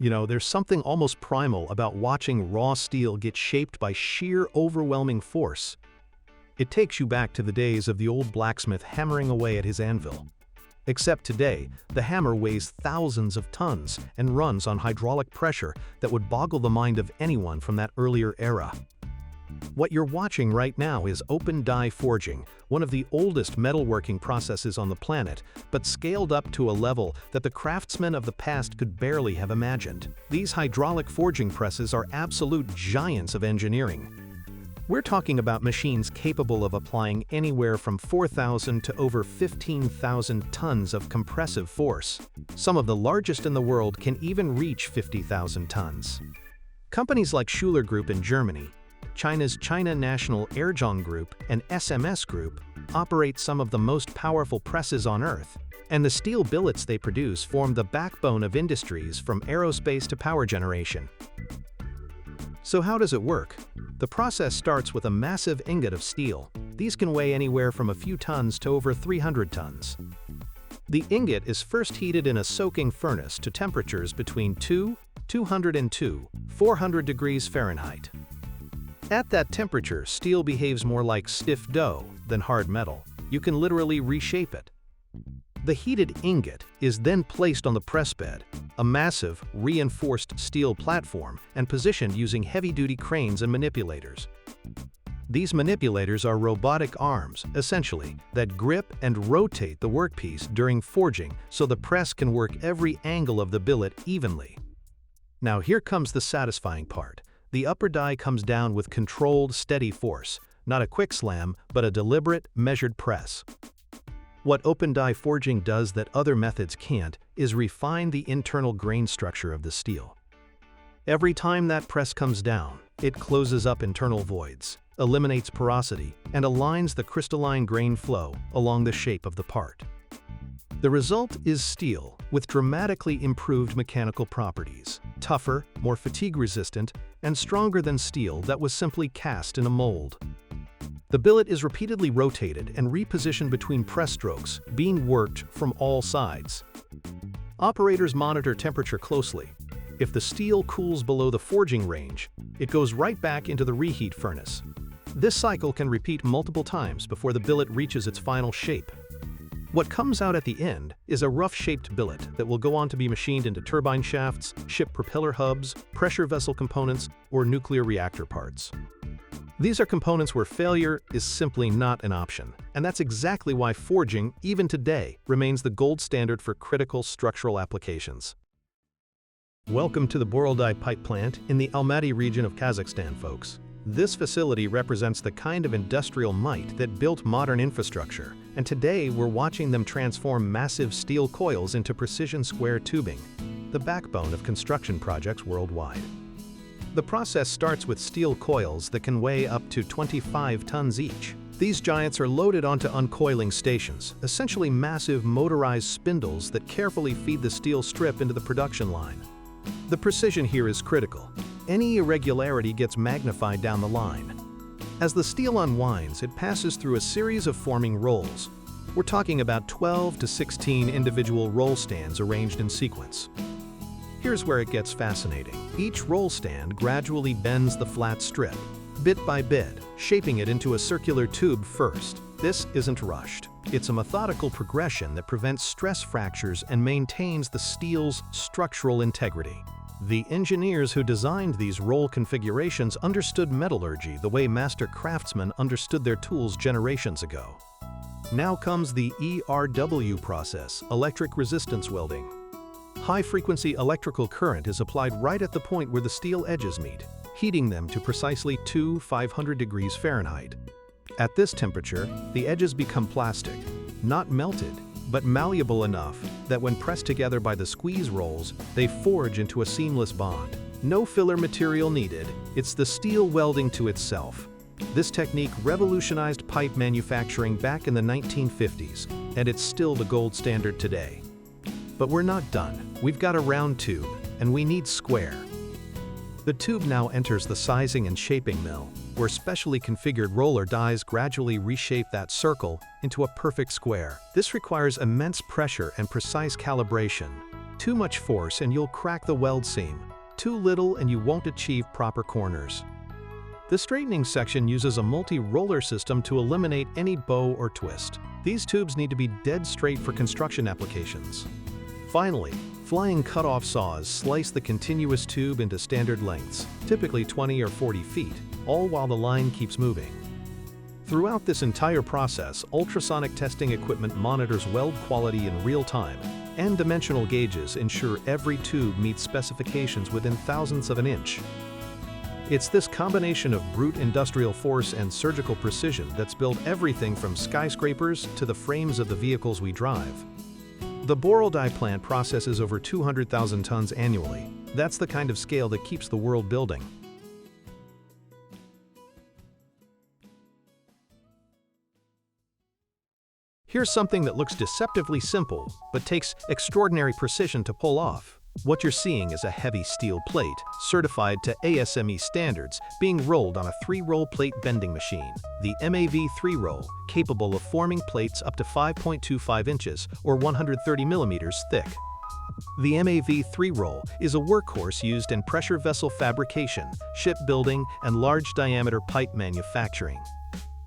There's something almost primal about watching raw steel get shaped by sheer overwhelming force. It takes you back to the days of the old blacksmith hammering away at his anvil. Except today, the hammer weighs thousands of tons and runs on hydraulic pressure that would boggle the mind of anyone from that earlier era. What you're watching right now is open die forging, one of the oldest metalworking processes on the planet, but scaled up to a level that the craftsmen of the past could barely have imagined. These hydraulic forging presses are absolute giants of engineering. We're talking about machines capable of applying anywhere from 4,000 to over 15,000 tons of compressive force. Some of the largest in the world can even reach 50,000 tons. Companies like Schuler Group in Germany, China's China National Airjong Group, and SMS Group operate some of the most powerful presses on Earth, and the steel billets they produce form the backbone of industries from aerospace to power generation. So how does it work? The process starts with a massive ingot of steel. These can weigh anywhere from a few tons to over 300 tons. The ingot is first heated in a soaking furnace to temperatures between 202, 400 degrees Fahrenheit. At that temperature, steel behaves more like stiff dough than hard metal. You can literally reshape it. The heated ingot is then placed on the press bed, a massive, reinforced steel platform, and positioned using heavy-duty cranes and manipulators. These manipulators are robotic arms, essentially, that grip and rotate the workpiece during forging so the press can work every angle of the billet evenly. Now here comes the satisfying part. The upper die comes down with controlled, steady force, not a quick slam, but a deliberate, measured press. What open die forging does that other methods can't is refine the internal grain structure of the steel. Every time that press comes down, it closes up internal voids, eliminates porosity, and aligns the crystalline grain flow along the shape of the part. The result is steel with dramatically improved mechanical properties, tougher, more fatigue-resistant, and stronger than steel that was simply cast in a mold. The billet is repeatedly rotated and repositioned between press strokes, being worked from all sides. Operators monitor temperature closely. If the steel cools below the forging range, it goes right back into the reheat furnace. This cycle can repeat multiple times before the billet reaches its final shape. What comes out at the end is a rough-shaped billet that will go on to be machined into turbine shafts, ship propeller hubs, pressure vessel components, or nuclear reactor parts. These are components where failure is simply not an option, and that's exactly why forging, even today, remains the gold standard for critical structural applications. Welcome to the Borodai pipe plant in the Almaty region of Kazakhstan, folks. This facility represents the kind of industrial might that built modern infrastructure, and today we're watching them transform massive steel coils into precision square tubing, the backbone of construction projects worldwide. The process starts with steel coils that can weigh up to 25 tons each. These giants are loaded onto uncoiling stations, essentially massive motorized spindles that carefully feed the steel strip into the production line. The precision here is critical. Any irregularity gets magnified down the line. As the steel unwinds, it passes through a series of forming rolls. We're talking about 12 to 16 individual roll stands arranged in sequence. Here's where it gets fascinating. Each roll stand gradually bends the flat strip, bit by bit, shaping it into a circular tube first. This isn't rushed. It's a methodical progression that prevents stress fractures and maintains the steel's structural integrity. The engineers who designed these roll configurations understood metallurgy the way master craftsmen understood their tools generations ago. Now comes the ERW process, electric resistance welding. High-frequency electrical current is applied right at the point where the steel edges meet, heating them to precisely 500 degrees Fahrenheit. At this temperature, the edges become plastic, not melted, but malleable enough that when pressed together by the squeeze rolls, they forge into a seamless bond. No filler material needed, it's the steel welding to itself. This technique revolutionized pipe manufacturing back in the 1950s, and it's still the gold standard today. But we're not done. We've got a round tube, and we need square. The tube now enters the sizing and shaping mill, where specially configured roller dies gradually reshape that circle into a perfect square. This requires immense pressure and precise calibration. Too much force and you'll crack the weld seam. Too little and you won't achieve proper corners. The straightening section uses a multi-roller system to eliminate any bow or twist. These tubes need to be dead straight for construction applications. Finally, flying cut-off saws slice the continuous tube into standard lengths, typically 20 or 40 feet, all while the line keeps moving. Throughout this entire process, ultrasonic testing equipment monitors weld quality in real time, and dimensional gauges ensure every tube meets specifications within thousandths of an inch. It's this combination of brute industrial force and surgical precision that's built everything from skyscrapers to the frames of the vehicles we drive. The Boral die plant processes over 200,000 tons annually. That's the kind of scale that keeps the world building. Here's something that looks deceptively simple, but takes extraordinary precision to pull off. What you're seeing is a heavy steel plate, certified to ASME standards, being rolled on a 3-roll plate bending machine, the MAV 3-roll, capable of forming plates up to 5.25 inches or 130 millimeters thick. The MAV 3-roll is a workhorse used in pressure vessel fabrication, shipbuilding, and large-diameter pipe manufacturing.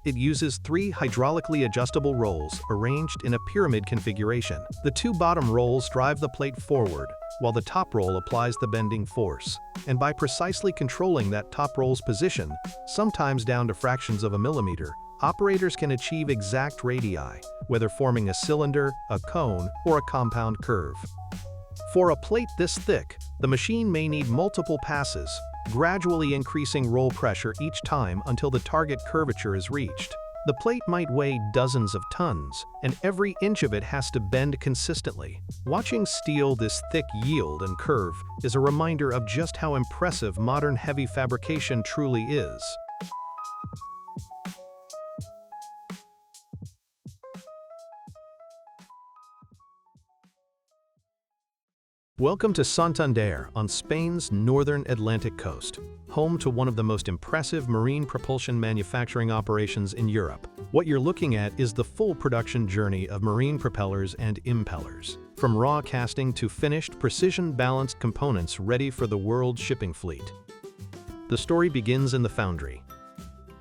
It uses 3 hydraulically adjustable rolls arranged in a pyramid configuration. The 2 bottom rolls drive the plate forward, while the top roll applies the bending force. And by precisely controlling that top roll's position, sometimes down to fractions of a millimeter, operators can achieve exact radii, whether forming a cylinder, a cone, or a compound curve. For a plate this thick, the machine may need multiple passes, gradually increasing roll pressure each time until the target curvature is reached. The plate might weigh dozens of tons, and every inch of it has to bend consistently. Watching steel this thick yield and curve is a reminder of just how impressive modern heavy fabrication truly is. Welcome to Santander on Spain's northern Atlantic coast, home to one of the most impressive marine propulsion manufacturing operations in Europe. What you're looking at is the full production journey of marine propellers and impellers, from raw casting to finished, precision-balanced components ready for the world's shipping fleet. The story begins in the foundry.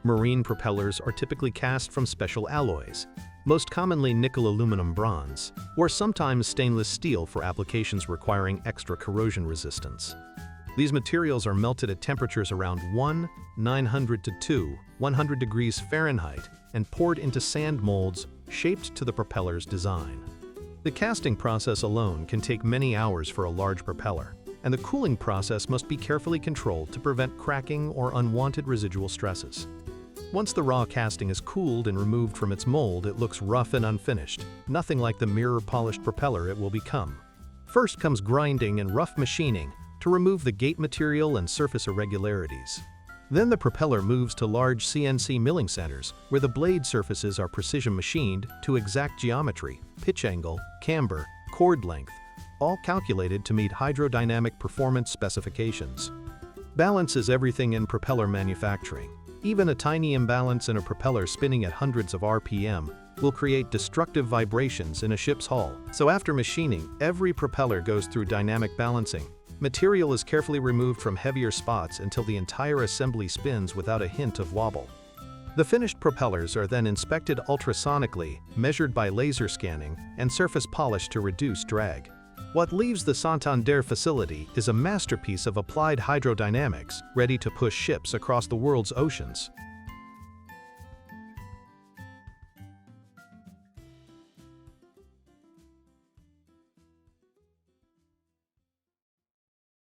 Marine propellers are typically cast from special alloys, most commonly nickel-aluminum bronze, or sometimes stainless steel for applications requiring extra corrosion resistance. These materials are melted at temperatures around 900 to 100 degrees Fahrenheit and poured into sand molds shaped to the propeller's design. The casting process alone can take many hours for a large propeller, and the cooling process must be carefully controlled to prevent cracking or unwanted residual stresses. Once the raw casting is cooled and removed from its mold, it looks rough and unfinished, nothing like the mirror-polished propeller it will become. First comes grinding and rough machining to remove the gate material and surface irregularities. Then the propeller moves to large CNC milling centers, where the blade surfaces are precision machined to exact geometry, pitch angle, camber, chord length, all calculated to meet hydrodynamic performance specifications. Balance is everything in propeller manufacturing. Even a tiny imbalance in a propeller spinning at hundreds of RPM will create destructive vibrations in a ship's hull. So after machining, every propeller goes through dynamic balancing. Material is carefully removed from heavier spots until the entire assembly spins without a hint of wobble. The finished propellers are then inspected ultrasonically, measured by laser scanning, and surface polished to reduce drag. What leaves the Santander facility is a masterpiece of applied hydrodynamics, ready to push ships across the world's oceans.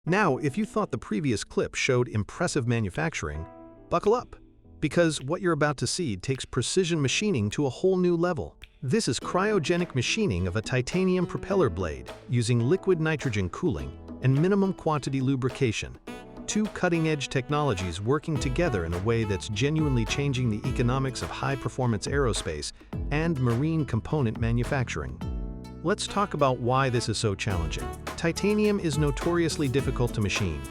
Now, if you thought the previous clip showed impressive manufacturing, buckle up, because what you're about to see takes precision machining to a whole new level. This is cryogenic machining of a titanium propeller blade using liquid nitrogen cooling and minimum quantity lubrication. 2 cutting-edge technologies working together in a way that's genuinely changing the economics of high-performance aerospace and marine component manufacturing. Let's talk about why this is so challenging. Titanium is notoriously difficult to machine.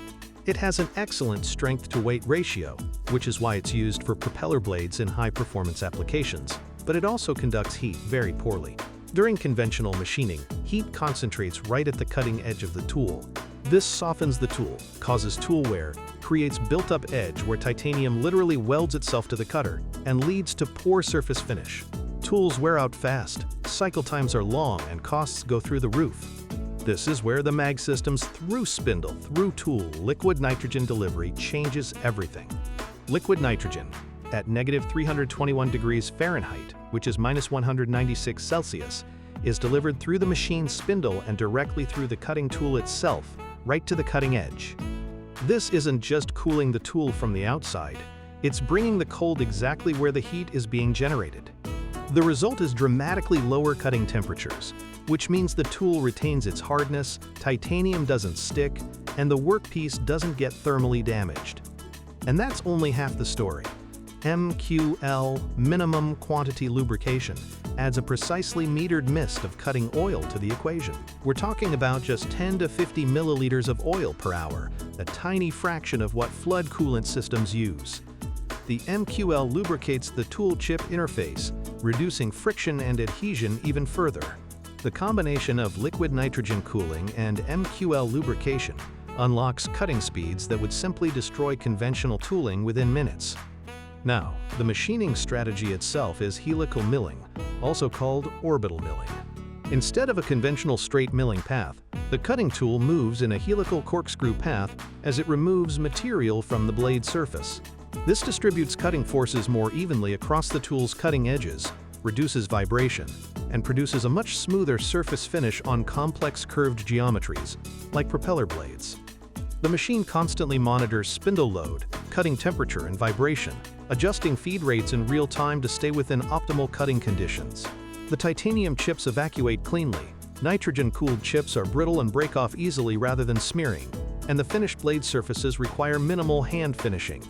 It has an excellent strength-to-weight ratio, which is why it's used for propeller blades in high-performance applications. But it also conducts heat very poorly. During conventional machining, heat concentrates right at the cutting edge of the tool. This softens the tool, causes tool wear, creates built-up edge where titanium literally welds itself to the cutter, and leads to poor surface finish. Tools wear out fast, cycle times are long, and costs go through the roof. This is where the MAG system's through-spindle, through-tool, liquid nitrogen delivery changes everything. Liquid nitrogen, at -321 degrees Fahrenheit, which is -196 Celsius, is delivered through the machine's spindle and directly through the cutting tool itself, right to the cutting edge. This isn't just cooling the tool from the outside, it's bringing the cold exactly where the heat is being generated. The result is dramatically lower cutting temperatures, which means the tool retains its hardness, titanium doesn't stick, and the workpiece doesn't get thermally damaged. And that's only half the story. MQL, minimum quantity lubrication, adds a precisely metered mist of cutting oil to the equation. We're talking about just 10 to 50 milliliters of oil per hour, a tiny fraction of what flood coolant systems use. The MQL lubricates the tool-chip interface, reducing friction and adhesion even further. The combination of liquid nitrogen cooling and MQL lubrication unlocks cutting speeds that would simply destroy conventional tooling within minutes. Now, the machining strategy itself is helical milling, also called orbital milling. Instead of a conventional straight milling path, the cutting tool moves in a helical corkscrew path as it removes material from the blade surface. This distributes cutting forces more evenly across the tool's cutting edges, reduces vibration, and produces a much smoother surface finish on complex curved geometries, like propeller blades. The machine constantly monitors spindle load, cutting temperature, and vibration, adjusting feed rates in real time to stay within optimal cutting conditions. The titanium chips evacuate cleanly, nitrogen-cooled chips are brittle and break off easily rather than smearing, and the finished blade surfaces require minimal hand finishing,